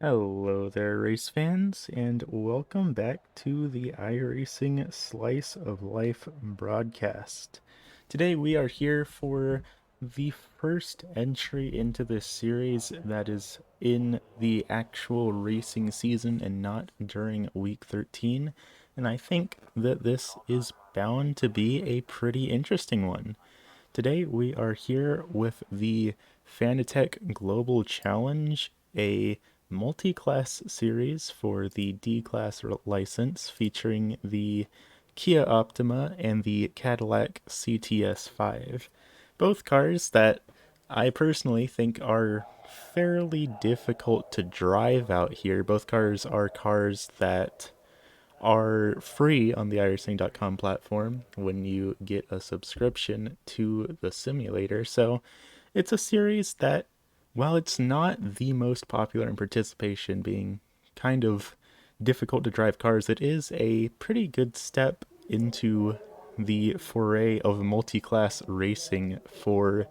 Hello there, race fans, and welcome back to the iRacing Slice of Life broadcast. Today we are here for the first entry into this series that is in the actual racing season and not during week 13, and I think that this is bound to be a pretty interesting one. Today we are here with the Fanatec Global Challenge, a multi-class series for the D-Class license featuring the Kia Optima and the Cadillac CTS5. Both cars that I personally think are fairly difficult to drive out here. Both cars are cars that are free on the iRacing.com platform when you get a subscription to the simulator. So it's a series that, while it's not the most popular in participation, being kind of difficult to drive cars, it is a pretty good step into the foray of multi-class racing for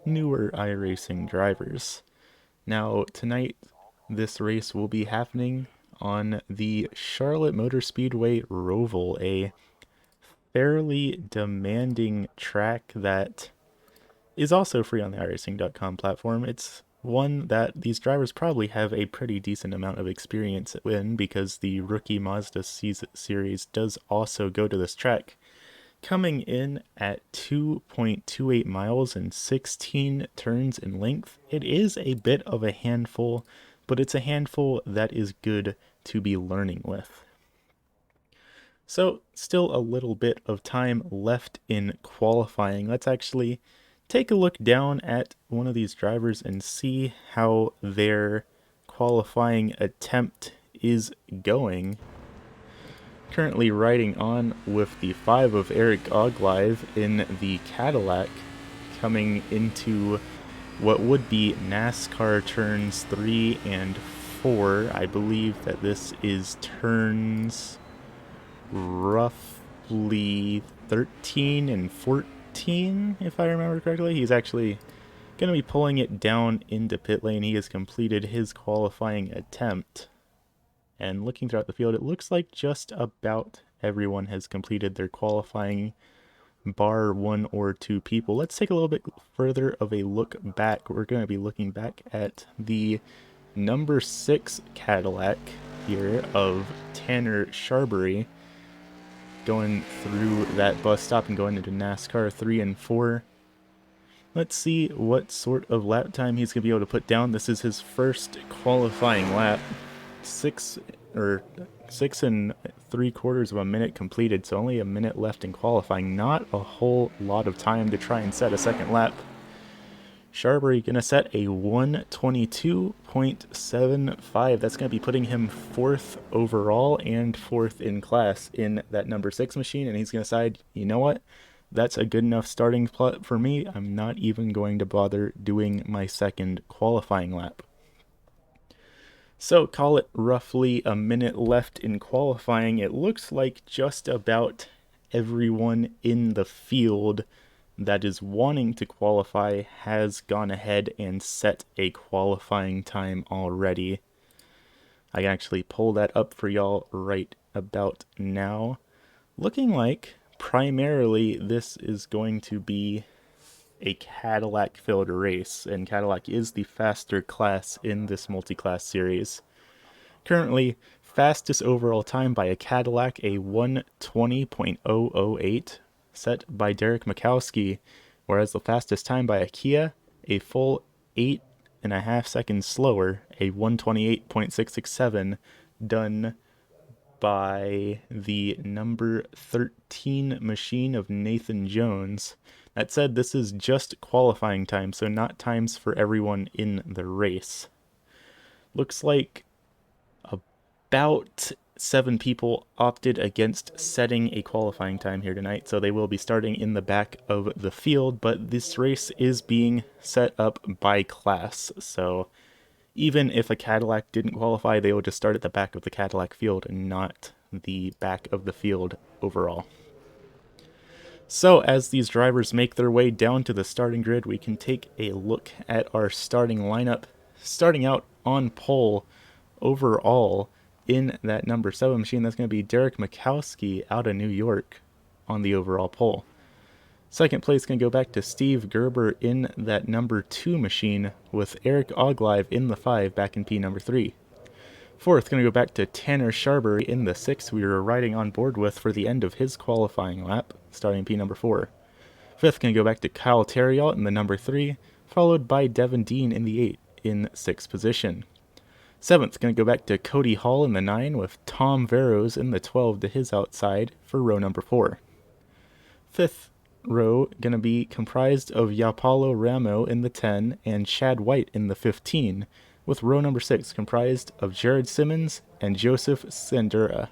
newer iRacing drivers. Now, tonight, this race will be happening on the Charlotte Motor Speedway Roval, a fairly demanding track that is also free on the iRacing.com platform. It's one that these drivers probably have a pretty decent amount of experience in because the Rookie Mazda series does also go to this track. Coming in at 2.28 miles and 16 turns in length, it is a bit of a handful, but it's a handful that is good to be learning with. So, still a little bit of time left in qualifying. Let's actually take a look down at one of these drivers and see how their qualifying attempt is going. Currently riding on with the 5 of Eric Oglive in the Cadillac, coming into what would be NASCAR turns 3 and 4. I believe that this is turns roughly 13 and 14, if I remember correctly. He's actually going to be pulling it down into pit lane. He has completed his qualifying attempt. And looking throughout the field, it looks like just about everyone has completed their qualifying, bar one or two people. Let's take a little bit further of a look back. We're going to be looking back at the number 6 Cadillac here of Tanner Sharbury, going through that bus stop and going into NASCAR 3 and 4. Let's see what sort of lap time he's going to be able to put down. This is his first qualifying lap. 6.75 of a minute completed, so only a minute left in qualifying. Not a whole lot of time to try and set a second lap. Sharbury gonna set a 1:22.75. That's gonna be putting him 4th overall and 4th in class in that number 6 machine, and he's gonna decide, you know what? That's a good enough starting plot for me. I'm not even going to bother doing my second qualifying lap. So call it roughly a minute left in qualifying. It looks like just about everyone in the field that is wanting to qualify has gone ahead and set a qualifying time already. I can actually pull that up for y'all right about now. Looking like primarily this is going to be a Cadillac filled race, and Cadillac is the faster class in this multi-class series. Currently, fastest overall time by a Cadillac, a 1:20.008, set by Derek Mikowski, whereas the fastest time by a Kia, a full 8.5 seconds slower, a 1:28.667, done by the number 13 machine of Nathan Jones. That said, this is just qualifying time, so not times for everyone in the race. Looks like about 7 people opted against setting a qualifying time here tonight, so they will be starting in the back of the field, but this race is being set up by class, so even if a Cadillac didn't qualify, they would just start at the back of the Cadillac field and not the back of the field overall. So as these drivers make their way down to the starting grid, we can take a look at our starting lineup. Starting out on pole overall in that number 7 machine, that's going to be Derek Mikowski out of New York on the overall pole. Second place going to go back to Steve Gerber in that number 2 machine, with Eric Oglive in the 5 back in P number 3. Fourth going to go back to Tanner Sharbury in the 6 we were riding on board with for the end of his qualifying lap, starting P number 4. Fifth going to go back to Kyle Terriot in the number 3, followed by Devin Dean in the 8 in 6th position. Seventh going to go back to Cody Hall in the 9, with Tom Veros in the 12 to his outside for row number 4. Fifth row going to be comprised of Yapalo Ramo in the 10 and Chad White in the 15, with row number 6 comprised of Jared Simmons and Joseph Sendura.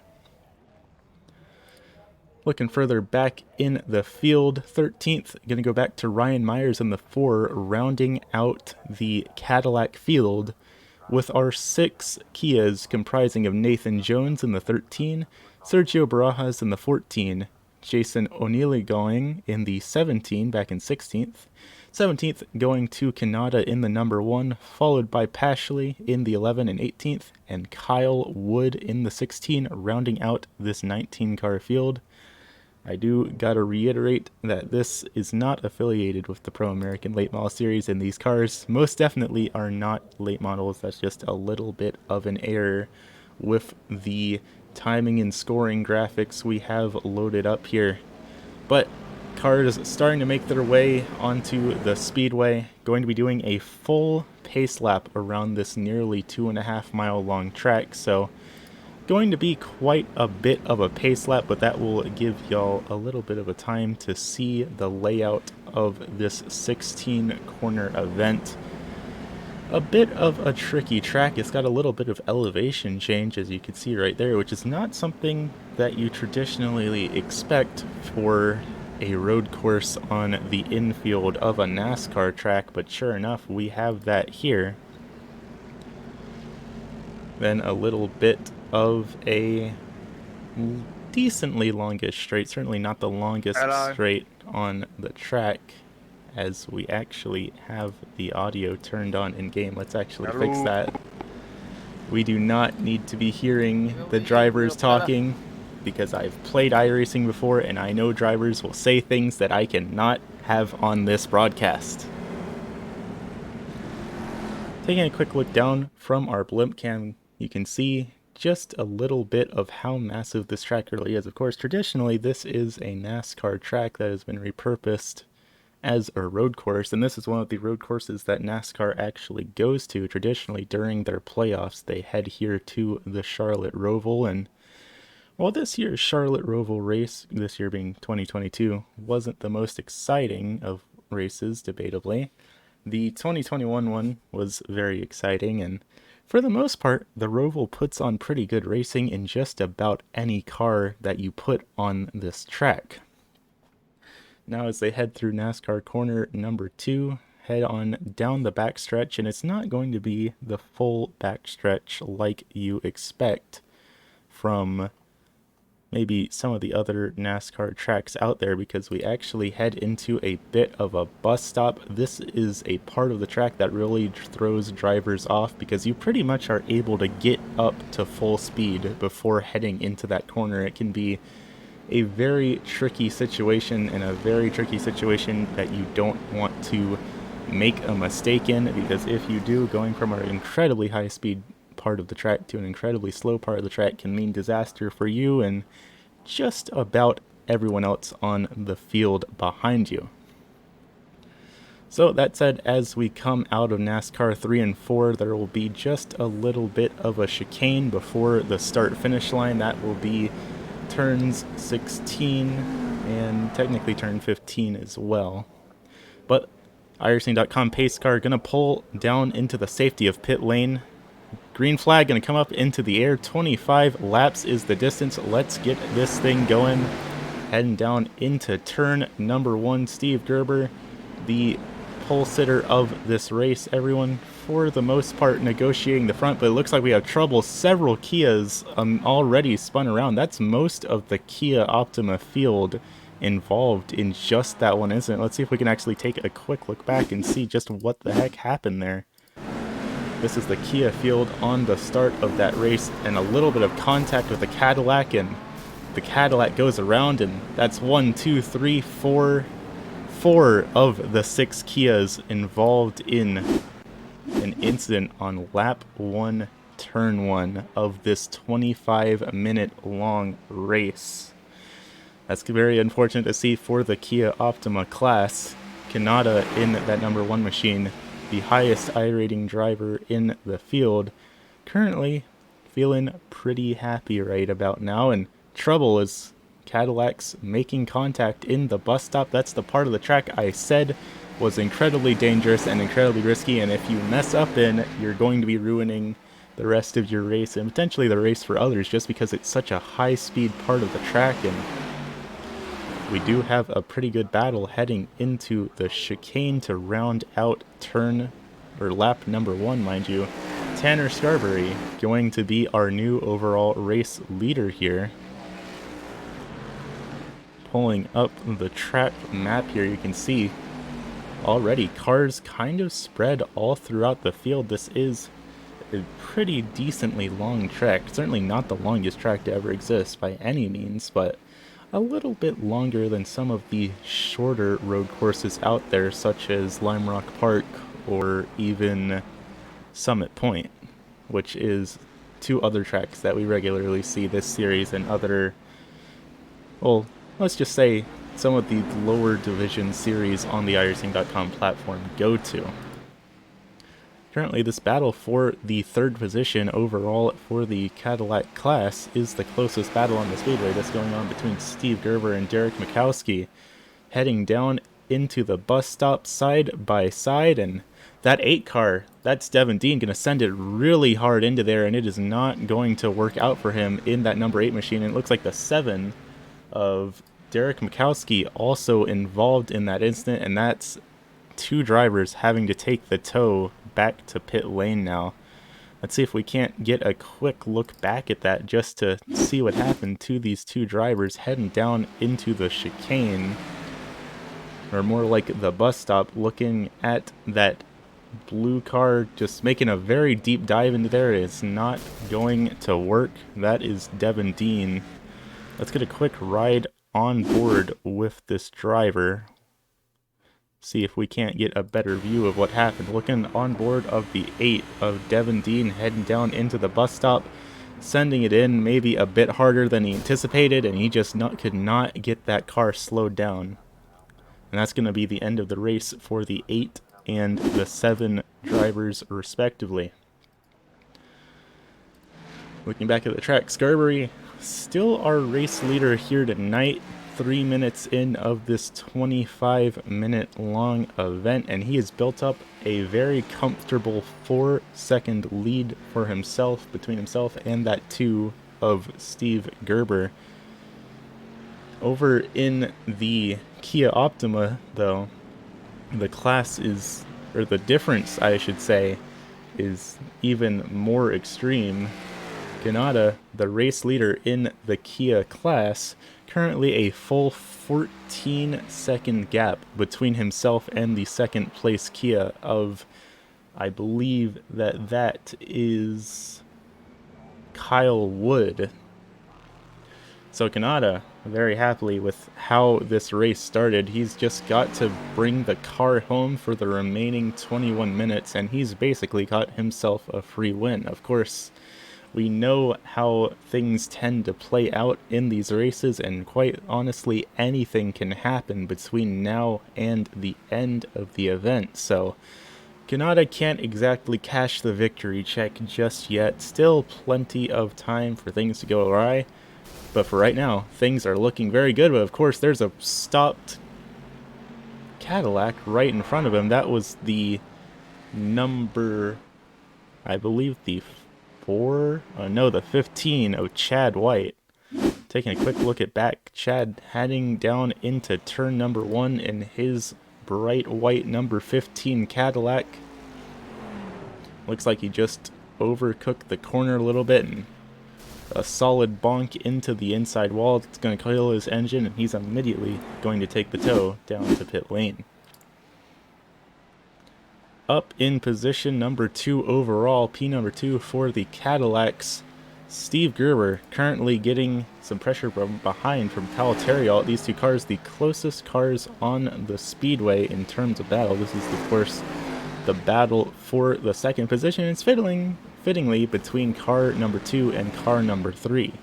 Looking further back in the field, 13th, going to go back to Ryan Myers in the 4, rounding out the Cadillac field, with our 6 Kias comprising of Nathan Jones in the 13, Sergio Barajas in the 14, Jason O'Neilly going in the 17 back in 16th, 17th going to Kanata in the number 1, followed by Pashley in the 11 and 18th, and Kyle Wood in the 16, rounding out this 19 car field. I do gotta reiterate that this is not affiliated with the Pro American Late Model Series, and these cars most definitely are not late models. That's just a little bit of an error with the timing and scoring graphics we have loaded up here. But cars starting to make their way onto the speedway, going to be doing a full pace lap around this nearly 2.5 mile long track, so going to be quite a bit of a pace lap, but that will give y'all a little bit of a time to see the layout of this 16 corner event. A bit of a tricky track. It's got a little bit of elevation change, as you can see right there, which is not something that you traditionally expect for a road course on the infield of a NASCAR track, but sure enough, we have that here. Then a little bit of a decently longish straight, certainly not the longest straight on the track, as we actually have the audio turned on in game. Let's actually fix that. We do not need to be hearing the drivers talking, because I've played iRacing before and I know drivers will say things that I cannot have on this broadcast. Taking a quick look down from our blimp cam, you can see just a little bit of how massive this track really is. Of course, traditionally this is a NASCAR track that has been repurposed as a road course, and this is one of the road courses that NASCAR actually goes to traditionally during their playoffs. They head here to the Charlotte Roval, and while this year's Charlotte Roval race, this year being 2022, wasn't the most exciting of races, debatably, the 2021 one was very exciting, and for the most part, the Roval puts on pretty good racing in just about any car that you put on this track. Now as they head through NASCAR corner number 2, head on down the backstretch, and it's not going to be the full backstretch like you expect from maybe some of the other NASCAR tracks out there, because we actually head into a bit of a bus stop. This is a part of the track that really throws drivers off, because you pretty much are able to get up to full speed before heading into that corner. It can be a very tricky situation, and a very tricky situation that you don't want to make a mistake in, because if you do, going from an incredibly high speed part of the track to an incredibly slow part of the track can mean disaster for you and just about everyone else on the field behind you. So that said, as we come out of NASCAR 3 and 4, there will be just a little bit of a chicane before the start-finish line. That will be turns 16 and technically turn 15 as well. But iRacing.com pace car going to pull down into the safety of pit lane. Green flag going to come up into the air. 25 laps is the distance. Let's get this thing going. Heading down into turn number 1. Steve Gerber, the pole sitter of this race. Everyone, for the most part, negotiating the front, but it looks like we have trouble. Several Kias already spun around. That's most of the Kia Optima field involved in just that one incident. Let's see if we can actually take a quick look back and see just what the heck happened there. This is the Kia field on the start of that race, and a little bit of contact with the Cadillac, and the Cadillac goes around, and that's 1, 2, 3, 4 of the 6 Kias involved in an incident on lap 1, turn 1 of this 25-minute long race. That's very unfortunate to see for the Kia Optima class. Kanata in that number 1 machine, the highest iRating driver in the field, currently feeling pretty happy right about now. And trouble is Cadillac's making contact in the bus stop. That's the part of the track I said was incredibly dangerous and incredibly risky, and if you mess up in, you're going to be ruining the rest of your race and potentially the race for others, just because it's such a high speed part of the track. And we do have a pretty good battle heading into the chicane to round out lap number 1, mind you. Tanner Scarberry going to be our new overall race leader here. Pulling up the track map here, you can see already cars kind of spread all throughout the field. This is a pretty decently long track. Certainly not the longest track to ever exist by any means, but a little bit longer than some of the shorter road courses out there, such as Lime Rock Park or even Summit Point, which is 2 other tracks that we regularly see this series and other, well, let's just say some of the lower division series on the iRacing.com platform go to. Currently, this battle for the 3rd position overall for the Cadillac class is the closest battle on the speedway that's going on between Steve Gerber and Derek Mikowski, heading down into the bus stop side by side. And that 8 car, that's Devin Dean, going to send it really hard into there, and it is not going to work out for him in that number 8 machine. And it looks like the 7 of Derek Mikowski also involved in that incident, and that's 2 drivers having to take the tow back to pit lane now. Let's see if we can't get a quick look back at that just to see what happened to these 2 drivers heading down into the chicane, or more like the bus stop, looking at that blue car just making a very deep dive into there. It's not going to work. That is Devin Dean. Let's get a quick ride on board with this driver, see if we can't get a better view of what happened. Looking on board of the 8 of Devin Dean, heading down into the bus stop, sending it in maybe a bit harder than he anticipated, and he just could not get that car slowed down. And that's going to be the end of the race for the 8 and the 7 drivers respectively. Looking back at the track, Scarberry still our race leader here tonight, 3 minutes in of this 25-minute long event, and he has built up a very comfortable 4-second lead for himself, between himself and that 2 of Steve Gerber. Over in the Kia Optima, though, the class is, or the difference, I should say, is even more extreme. Kanata, the race leader in the Kia class, currently a full 14-second gap between himself and the 2nd place Kia of, I believe that is Kyle Wood. So Kanata, very happily with how this race started. He's just got to bring the car home for the remaining 21 minutes, and he's basically got himself a free win. Of course, we know how things tend to play out in these races, and quite honestly, anything can happen between now and the end of the event. So Kanata can't exactly cash the victory check just yet. Still plenty of time for things to go awry. But for right now, things are looking very good. But of course, there's a stopped Cadillac right in front of him. That was the number, I believe, the 15 of Chad White. Taking a quick look at back, Chad heading down into turn number 1 in his bright white number 15 Cadillac. Looks like he just overcooked the corner a little bit, and a solid bonk into the inside wall. It's going to kill his engine, and he's immediately going to take the tow down to pit lane. Up in position number 2 overall, P number 2 for the Cadillacs, Steve Gerber, currently getting some pressure from behind from Kyle Terriot. These two cars, the closest cars on the speedway in terms of battle. This is, of course, the battle for the second position. It's fittingly between car number 2 and car number 3.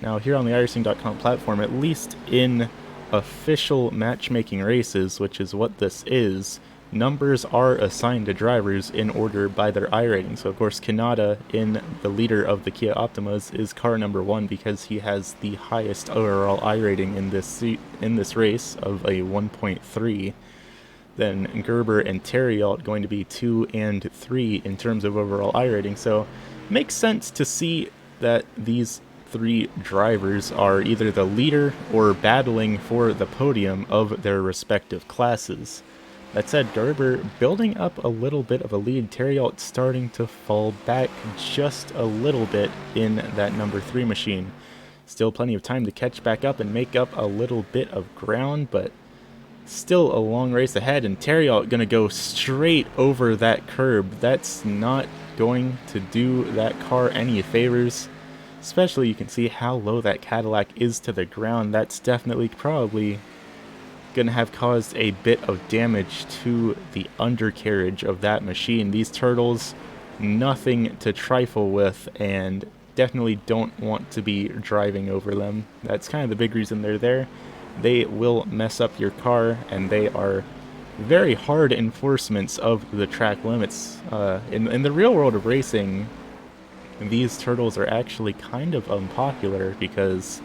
Now, here on the iRacing.com platform, at least in official matchmaking races, which is what this is, numbers are assigned to drivers in order by their iRating. So, of course, Kanata, in the leader of the Kia Optimas, is car number 1 because he has the highest overall iRating in this race of a 1.3. Then Gerber and Terriot going to be 2 and 3 in terms of overall iRating. So, makes sense to see that these 3 drivers are either the leader or battling for the podium of their respective classes. That said, Gerber building up a little bit of a lead. Terriot starting to fall back just a little bit in that number 3 machine. Still plenty of time to catch back up and make up a little bit of ground, but still a long race ahead, and Terriot gonna go straight over that curb. That's not going to do that car any favors. Especially, you can see how low that Cadillac is to the ground. That's definitely probably gonna have caused a bit of damage to the undercarriage of that machine. These turtles, nothing to trifle with, and definitely don't want to be driving over them. That's kind of the big reason they're there. They will mess up your car, and they are very hard enforcements of the track limits. In the real world of racing, these turtles are actually kind of unpopular because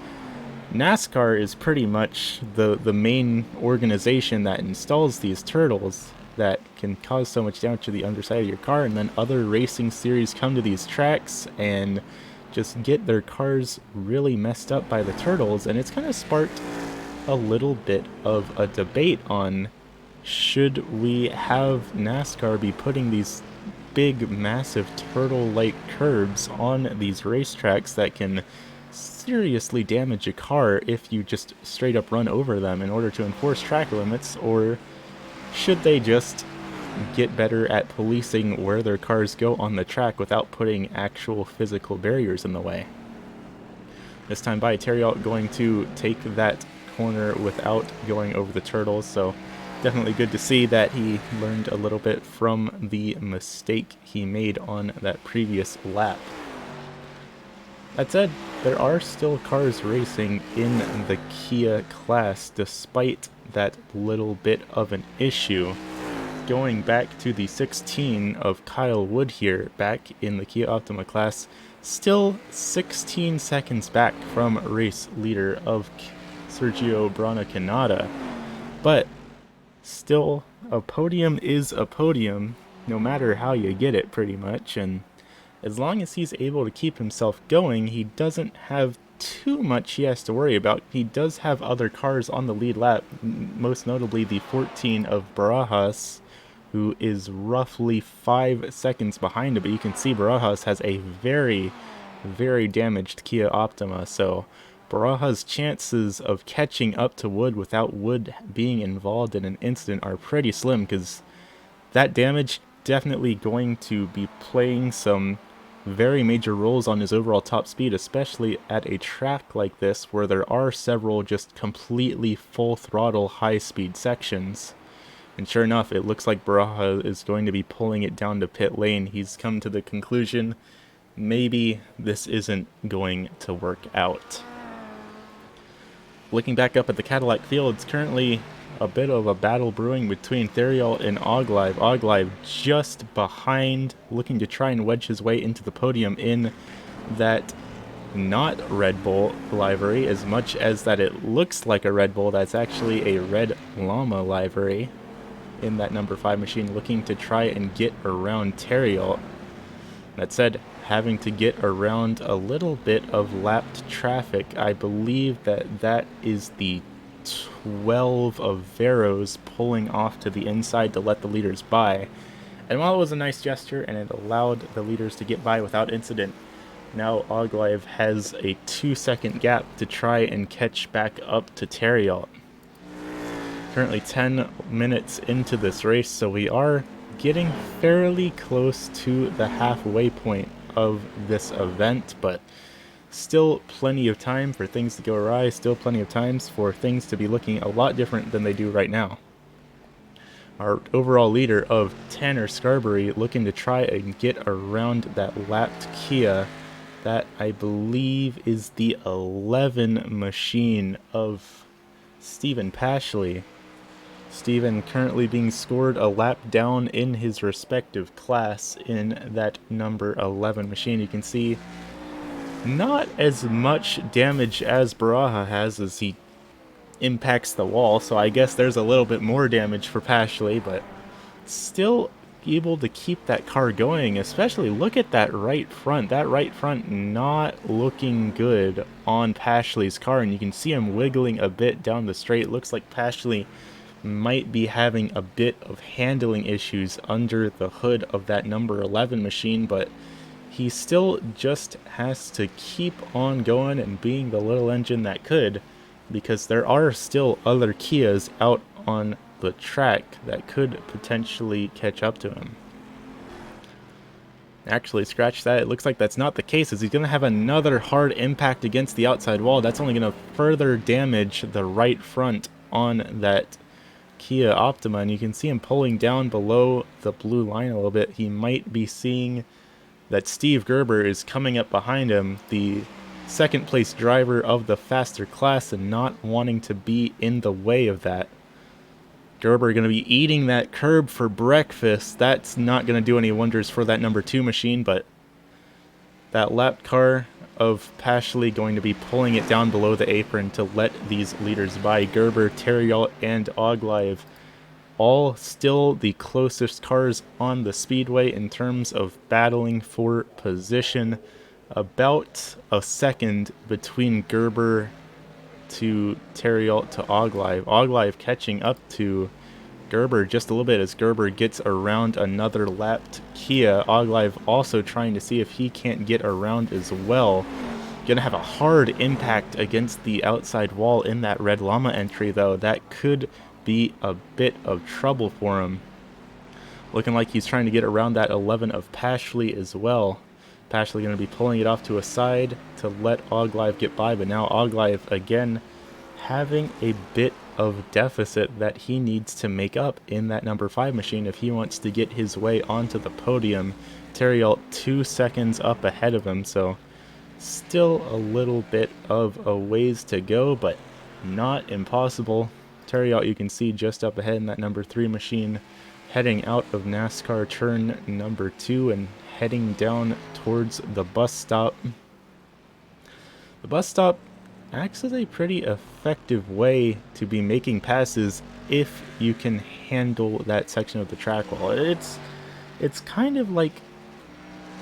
NASCAR is pretty much the main organization that installs these turtles that can cause so much damage to the underside of your car, and then other racing series come to these tracks and just get their cars really messed up by the turtles, and it's kind of sparked a little bit of a debate on should we have NASCAR be putting these big, massive turtle-like curbs on these racetracks that can seriously damage a car if you just straight up run over them in order to enforce track limits, or should they just get better at policing where their cars go on the track without putting actual physical barriers in the way? This time by Terriot going to take that corner without going over the turtles, so definitely good to see that he learned a little bit from the mistake he made on that previous lap. That said, there are still cars racing in the Kia class despite that little bit of an issue. Going back to the 16 of Kyle Wood here, back in the Kia Optima class, still 16 seconds back from race leader of Sergio Brana Kanata. But still, a podium is a podium, no matter how you get it, pretty much, and as long as he's able to keep himself going, he doesn't have too much he has to worry about. He does have other cars on the lead lap, most notably the 14 of Barajas, who is roughly 5 seconds behind him, but you can see Barajas has a very, very damaged Kia Optima, so Barajas' chances of catching up to Wood without Wood being involved in an incident are pretty slim, because that damage definitely going to be playing some very major roles on his overall top speed, especially at a track like this where there are several just completely full throttle high speed sections. And sure enough, it looks like Baraja is going to be pulling it down to pit lane. He's come to the conclusion maybe this isn't going to work out. Looking back up at the Cadillac field, it's currently a bit of a battle brewing between Theriot and Oglive. Oglive just behind, looking to try and wedge his way into the podium in that not Red Bull livery, as much as that it looks like a Red Bull. That's actually a Red Llama livery in that number 5 machine, looking to try and get around Theriot. That said, having to get around a little bit of lapped traffic. I believe that is the 12 of Veros pulling off to the inside to let the leaders by. And while it was a nice gesture and it allowed the leaders to get by without incident, now Oglive has a 2-second gap to try and catch back up to Theriot. Currently 10 minutes into this race, so we are getting fairly close to the halfway point of this event, but still plenty of time for things to go awry, still plenty of times for things to be looking a lot different than they do right now. Our overall leader of Tanner Scarberry looking to try and get around that lapped Kia. That, I believe, is the 11 machine of Stephen Pashley. Stephen currently being scored a lap down in his respective class in that number 11 machine. You can see not as much damage as Baraja has as he impacts the wall, so I guess there's a little bit more damage for Pashley, but still able to keep that car going. Especially look at that right front not looking good on Pashley's car, and you can see him wiggling a bit down the straight. Looks like Pashley might be having a bit of handling issues under the hood of that number 11 machine, but he still just has to keep on going and being the little engine that could, because there are still other Kias out on the track that could potentially catch up to him. Actually, scratch that. It looks like that's not the case, as he's going to have another hard impact against the outside wall. That's only going to further damage the right front on that Kia Optima, and you can see him pulling down below the blue line a little bit. He might be seeing that Steve Gerber is coming up behind him, the second place driver of the faster class, and not wanting to be in the way of that. Gerber going to be eating that curb for breakfast. That's not going to do any wonders for that number 2 machine, but that lap car of Pashley going to be pulling it down below the apron to let these leaders by. Gerber, Terriot, and Oglive all still the closest cars on the speedway in terms of battling for position. About a second between Gerber to Terriot to Oglive. Oglive catching up to Gerber just a little bit as Gerber gets around another lapped Kia. Oglive also trying to see if he can't get around as well. Gonna have a hard impact against the outside wall in that Red Llama entry, though. That could be a bit of trouble for him. Looking like he's trying to get around that 11 of Pashley as well. Pashley going to be pulling it off to a side to let Oglive get by, but now Oglive again having a bit of deficit that he needs to make up in that number 5 machine if he wants to get his way onto the podium. Terriot 2 seconds up ahead of him, so still a little bit of a ways to go, but not impossible. Terriot, you can see just up ahead in that number 3 machine, heading out of NASCAR turn number 2 and heading down towards the bus stop. The bus stop acts as a pretty effective way to be making passes if you can handle that section of the track well. It's kind of like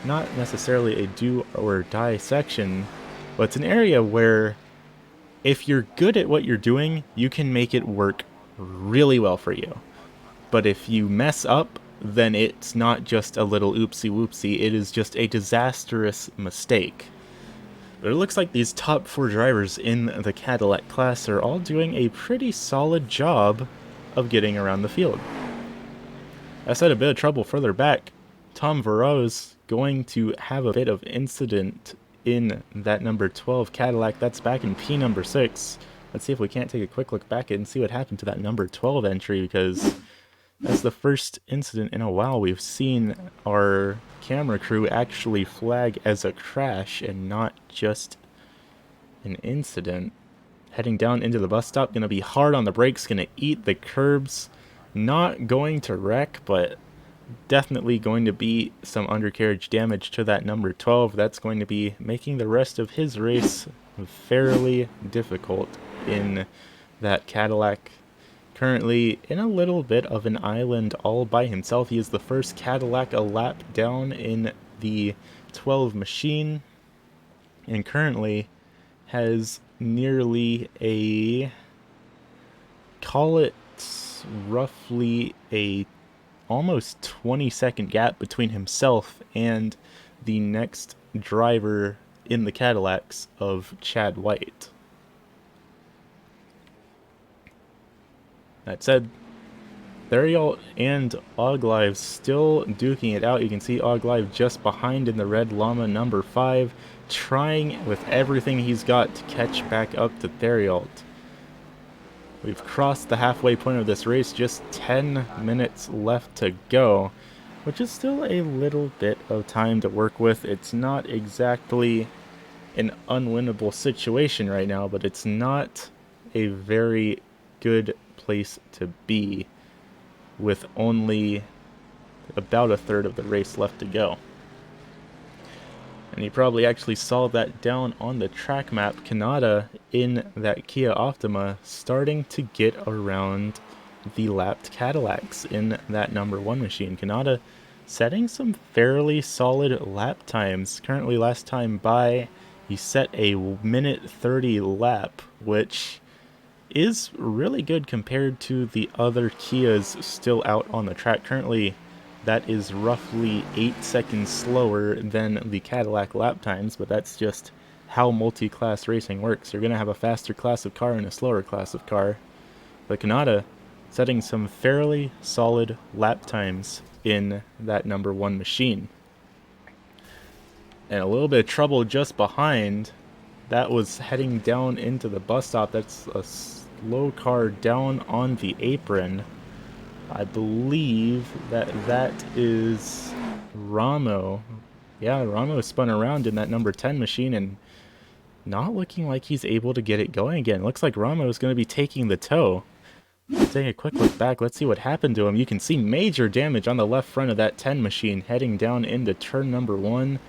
not necessarily a do or die section, but it's an area where if you're good at what you're doing, you can make it work really well for you. But if you mess up, then it's not just a little oopsie whoopsie, it is just a disastrous mistake. But it looks like these top 4 drivers in the Cadillac class are all doing a pretty solid job of getting around the field. I said a bit of trouble further back. Tom Varro's going to have a bit of incident in that number 12 Cadillac. That's back in P number 6. Let's see if we can't take a quick look back and see what happened to that number 12 entry, because that's the first incident in a while we've seen our camera crew actually flag as a crash and not just an incident. Heading down into the bus stop, going to be hard on the brakes, going to eat the curbs. Not going to wreck, but definitely going to be some undercarriage damage to that number 12. That's going to be making the rest of his race fairly difficult in that Cadillac. Currently in a little bit of an island all by himself. He is the first Cadillac a lap down in the 12 machine, and currently has nearly a, call it roughly a almost 20-second gap between himself and the next driver in the Cadillacs of Chad White. That said, Theriault and Oglive still duking it out. You can see Oglive just behind in the red llama number 5, trying with everything he's got to catch back up to Theriault. We've crossed the halfway point of this race, just 10 minutes left to go, which is still a little bit of time to work with. It's not exactly an unwinnable situation right now, but it's not a very good place to be with only about a third of the race left to go. And you probably actually saw that down on the track map. Kanata in that Kia Optima starting to get around the lapped Cadillacs in that number 1 machine. Kanata setting some fairly solid lap times. Currently, last time by, he set a minute 30 lap, which is really good compared to the other Kias still out on the track. Currently, that is roughly 8 seconds slower than the Cadillac lap times, but that's just how multi-class racing works. You're going to have a faster class of car and a slower class of car. But Kanata setting some fairly solid lap times in that number 1 machine. And a little bit of trouble just behind. That was heading down into the bus stop. That's a slow car down on the apron. I believe that is Ramo. Yeah, Ramo spun around in that number 10 machine and not looking like he's able to get it going again. Looks like Ramo is going to be taking the tow. Take a quick look back. Let's see what happened to him. You can see major damage on the left front of that 10 machine heading down into turn number 1.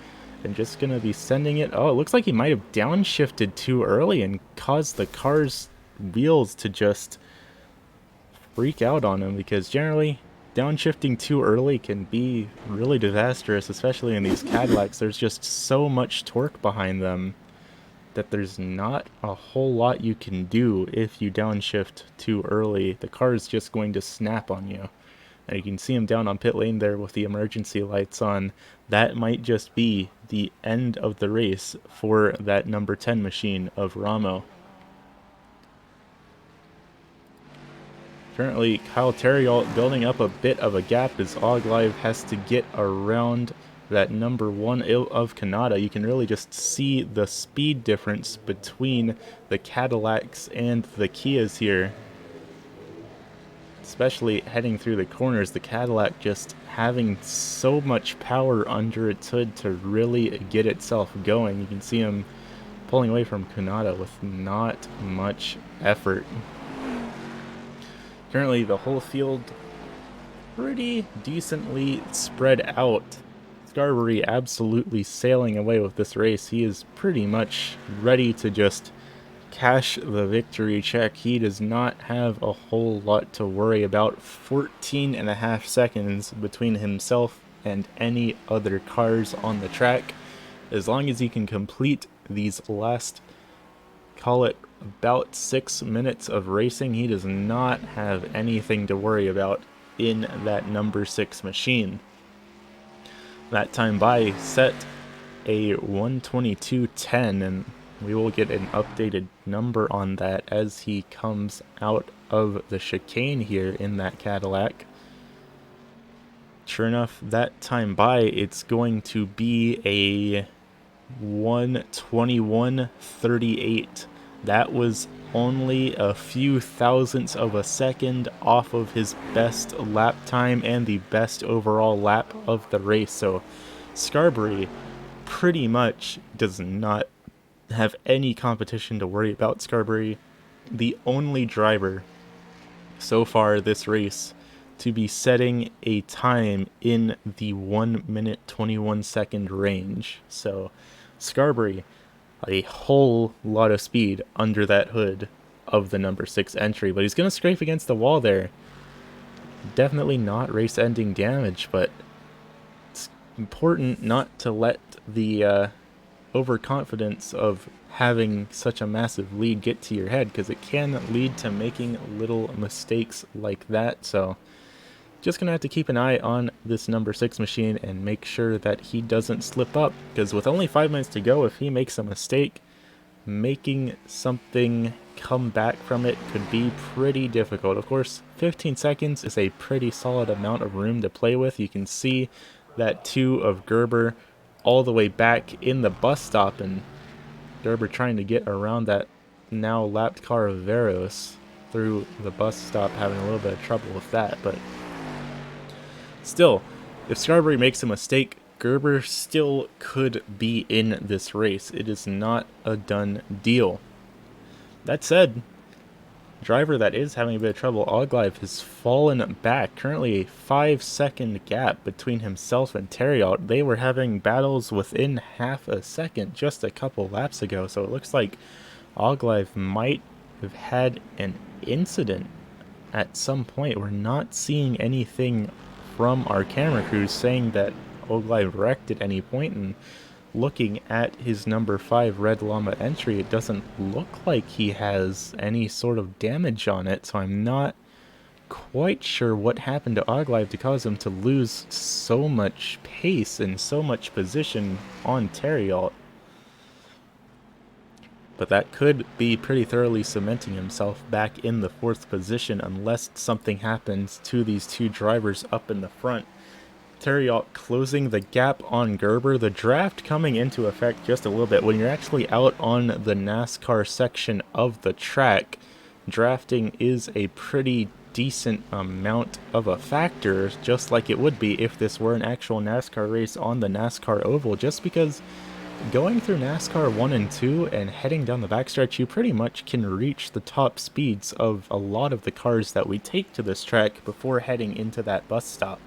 And just going to be sending it. Oh, it looks like he might have downshifted too early and caused the car's wheels to just freak out on him, because generally downshifting too early can be really disastrous, especially in these Cadillacs. There's just so much torque behind them that there's not a whole lot you can do if you downshift too early. The car is just going to snap on you. And you can see him down on pit lane there with the emergency lights on. That might just be the end of the race for that number 10 machine of Ramo. Currently, Kyle Theriault building up a bit of a gap as Oglive has to get around that number 1 of Kanata. You can really just see the speed difference between the Cadillacs and the Kias here. Especially heading through the corners, the Cadillac just having so much power under its hood to really get itself going. You can see him pulling away from Kanata with not much effort. Currently, the whole field pretty decently spread out. Scarberry absolutely sailing away with this race. He is pretty much ready to just cash the victory check. He does not have a whole lot to worry about. 14.5 seconds between himself and any other cars on the track. As long as he can complete these last, call it about 6 minutes of racing, he does not have anything to worry about in that number 6 machine. That time by set a 1:22.10, and we will get an updated number on that as he comes out of the chicane here in that Cadillac. Sure enough, that time by, it's going to be a 1:21.38. That was only a few thousandths of a second off of his best lap time and the best overall lap of the race. So Scarberry pretty much does not have any competition to worry about. Scarberry, the only driver so far this race to be setting a time in the 1:21 range. So Scarberry, a whole lot of speed under that hood of the number 6 entry, but he's going to scrape against the wall there. Definitely not race-ending damage, but it's important not to let the overconfidence of having such a massive lead get to your head, because it can lead to making little mistakes like that. So just gonna have to keep an eye on this number 6 machine and make sure that he doesn't slip up, because with only 5 minutes to go, if he makes a mistake, making something come back from it could be pretty difficult. Of course, 15 seconds is a pretty solid amount of room to play with. You can see that 2 of Gerber all the way back in the bus stop, and Gerber trying to get around that now lapped car of Veros through the bus stop, having a little bit of trouble with that. But still, if Scarberry makes a mistake, Gerber still could be in this race. It is not a done deal. That said, driver that is having a bit of trouble, Oglive, has fallen back. Currently a 5-second gap between himself and Terriot. They were having battles within half a second just a couple laps ago, so it looks like Oglive might have had an incident at some point. We're not seeing anything from our camera crews saying that Oglive wrecked at any point, and looking at his number 5 Red Llama entry, it doesn't look like he has any sort of damage on it, so I'm not quite sure what happened to Oglive to cause him to lose so much pace and so much position on Terriot. But that could be pretty thoroughly cementing himself back in the 4th position unless something happens to these 2 drivers up in the front. Terriot closing the gap on Gerber. The draft coming into effect just a little bit. When you're actually out on the NASCAR section of the track, drafting is a pretty decent amount of a factor, just like it would be if this were an actual NASCAR race on the NASCAR oval, just because going through NASCAR 1 and 2 and heading down the backstretch, you pretty much can reach the top speeds of a lot of the cars that we take to this track before heading into that bus stop.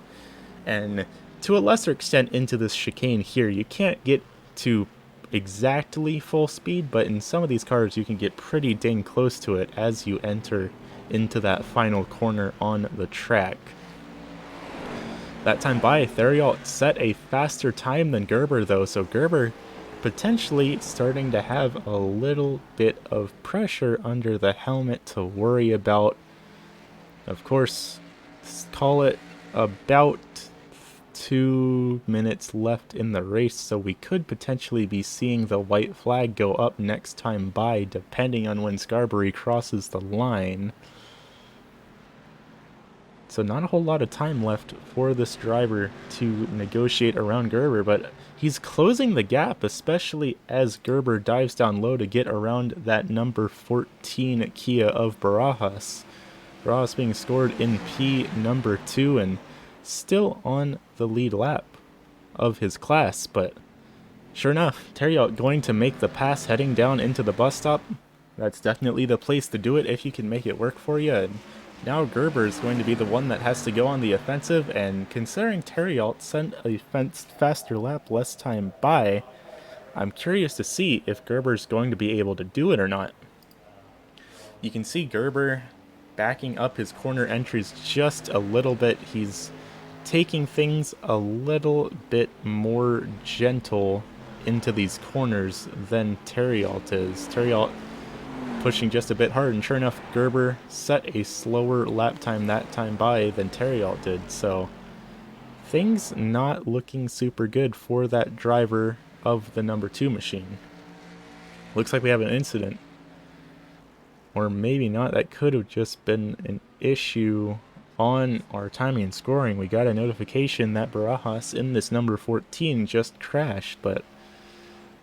And to a lesser extent into this chicane here, you can't get to exactly full speed, but in some of these cars you can get pretty dang close to it as you enter into that final corner on the track. That time by, Theriot set a faster time than Gerber though, so Gerber potentially starting to have a little bit of pressure under the helmet to worry about. Of course, call it about 2 minutes left in the race, so we could potentially be seeing the white flag go up next time by, depending on when Scarberry crosses the line. So not a whole lot of time left for this driver to negotiate around Gerber, but he's closing the gap, especially as Gerber dives down low to get around that number 14 Kia of Barajas. Barajas being scored in P number 2 and still on the lead lap of his class, but sure enough, Terriot going to make the pass heading down into the bus stop. That's definitely the place to do it if you can make it work for you. And now Gerber is going to be the one that has to go on the offensive, and considering Terriot sent a faster lap less time by, I'm curious to see if Gerber's going to be able to do it or not. You can see Gerber backing up his corner entries just a little bit. He's taking things a little bit more gentle into these corners than Terriot is. Terriot pushing just a bit hard, and sure enough, Gerber set a slower lap time that time by than Terriot did, so things not looking super good for that driver of the number 2 machine. Looks like we have an incident. Or maybe not, that could have just been an issue on our timing and scoring. We got a notification that Barajas in this number 14 just crashed, but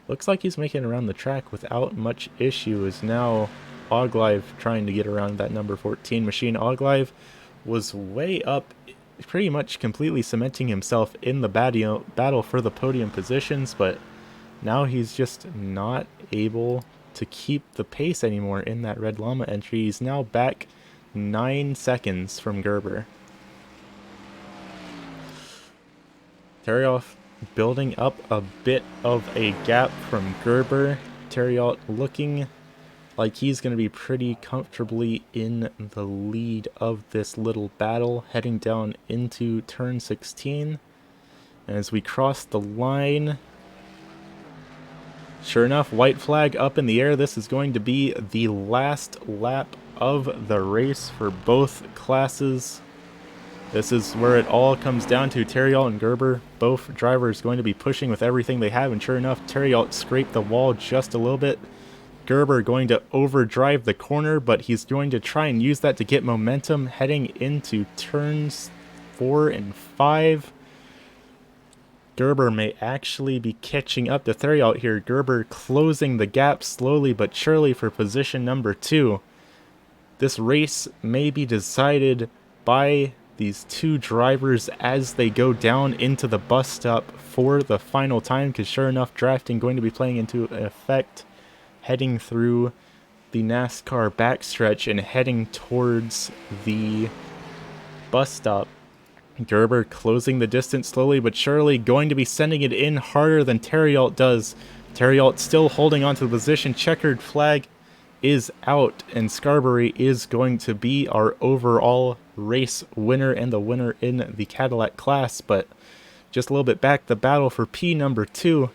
looks like he's making it around the track without much issue. Is now Oglive trying to get around that number 14 machine. Oglive was way up, pretty much completely cementing himself in the battle for the podium positions, but now he's just not able to keep the pace anymore in that Red Llama entry. He's now back 9 seconds from Gerber. Terriot building up a bit of a gap from Gerber. Terriot looking like he's going to be pretty comfortably in the lead of this little battle, heading down into turn 16. And as we cross the line, sure enough, white flag up in the air. This is going to be the last lap of the race for both classes. This is where it all comes down to. Terriot and Gerber, both drivers going to be pushing with everything they have, and sure enough, Terriot scraped the wall just a little bit. Gerber going to overdrive the corner, but he's going to try and use that to get momentum heading into turns 4 and 5. Gerber may actually be catching up to Theriault here. Gerber closing the gap slowly but surely for position number 2. This race may be decided by these two drivers as they go down into the bus stop for the final time, because sure enough, drafting going to be playing into effect heading through the NASCAR backstretch and heading towards the bus stop. Gerber closing the distance slowly but surely, going to be sending it in harder than Theriault does. Theriault still holding on to the position. Checkered flag is out, and Scarberry is going to be our overall race winner and the winner in the Cadillac class. But just a little bit back, the battle for P number 2,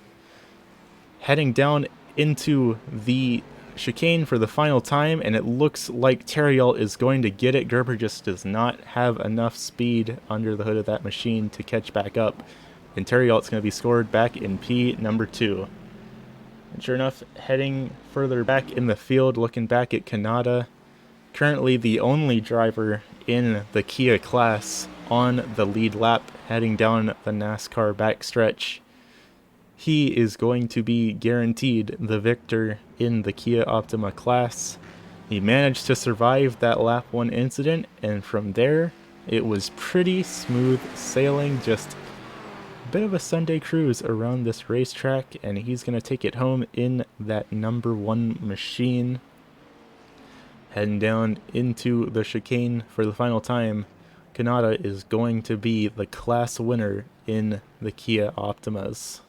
heading down into the chicane for the final time, and it looks like Theriault is going to get it. Gerber just does not have enough speed under the hood of that machine to catch back up, and Theriault's going to be scored back in P number 2. And sure enough, heading further back in the field, looking back at Kanata, currently the only driver in the Kia class on the lead lap, heading down the NASCAR backstretch. He is going to be guaranteed the victor in the Kia Optima class. He managed to survive that lap 1 incident, and from there, it was pretty smooth sailing, just a bit of a Sunday cruise around this racetrack, and he's going to take it home in that number 1 machine. Heading down into the chicane for the final time, Kanata is going to be the class winner in the Kia Optimas.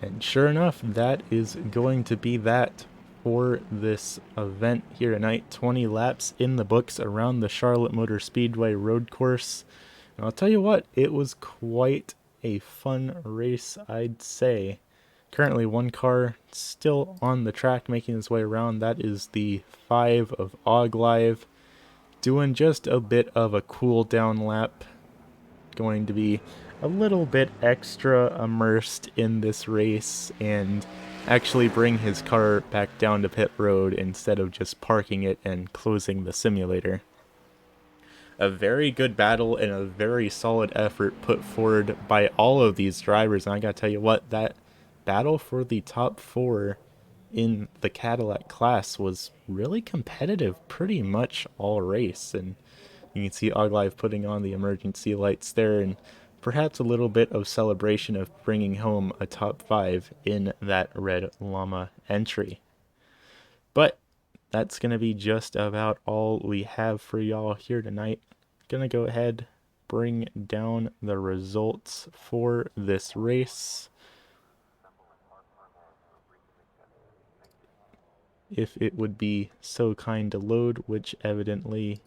And sure enough, that is going to be that for this event here tonight. 20 laps in the books around the Charlotte Motor Speedway road course. And I'll tell you what, it was quite a fun race, I'd say. Currently 1 car still on the track making its way around. That is the 5 of Oglive, doing just a bit of a cool down lap. Going to be a little bit extra immersed in this race and actually bring his car back down to pit road instead of just parking it and closing the simulator. A very good battle and a very solid effort put forward by all of these drivers, and I gotta tell you what, that battle for the top 4 in the Cadillac class was really competitive pretty much all race, and you can see Oglive putting on the emergency lights there, and perhaps a little bit of celebration of bringing home a top 5 in that Red Llama entry. But that's going to be just about all we have for y'all here tonight. Gonna go ahead, bring down the results for this race. If it would be so kind to load, which evidently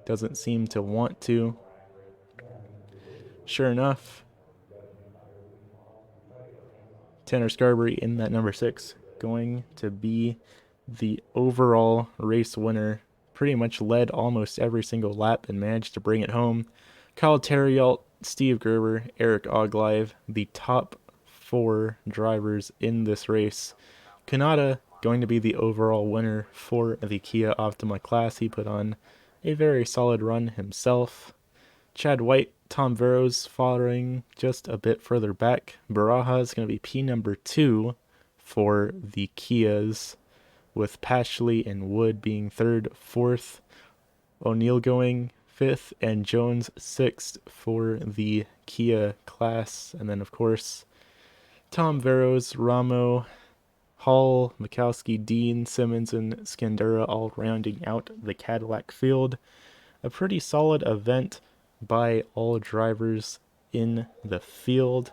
doesn't seem to want to. Sure enough, Tanner Scarberry in that number 6 going to be the overall race winner. Pretty much led almost every single lap and managed to bring it home. Kyle Theriault, Steve Gerber, Eric Oglive, the top 4 drivers in this race. Kanata going to be the overall winner for the Kia Optima class. He put on a very solid run himself. Chad White, Tom Veros following just a bit further back. Baraja is going to be P number 2 for the Kias, with Pashley and Wood being 3rd, 4th. O'Neill going 5th, and Jones 6th for the Kia class. And then, of course, Tom Veros, Ramo, Hall, Mikowski, Dean, Simmons, and Scandura all rounding out the Cadillac field. A pretty solid event by all drivers in the field.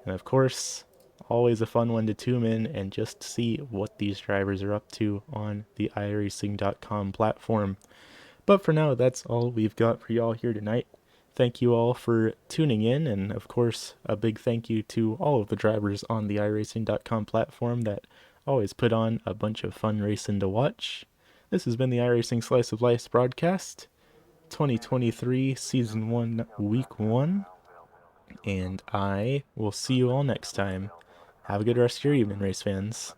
And of course, always a fun one to tune in and just see what these drivers are up to on the iRacing.com platform. But for now, that's all we've got for y'all here tonight. Thank you all for tuning in, and of course, a big thank you to all of the drivers on the iRacing.com platform that always put on a bunch of fun racing to watch. This has been the iRacing Slice of Life broadcast, 2023 Season 1, Week 1, and I will see you all next time. Have a good rest of your evening, race fans.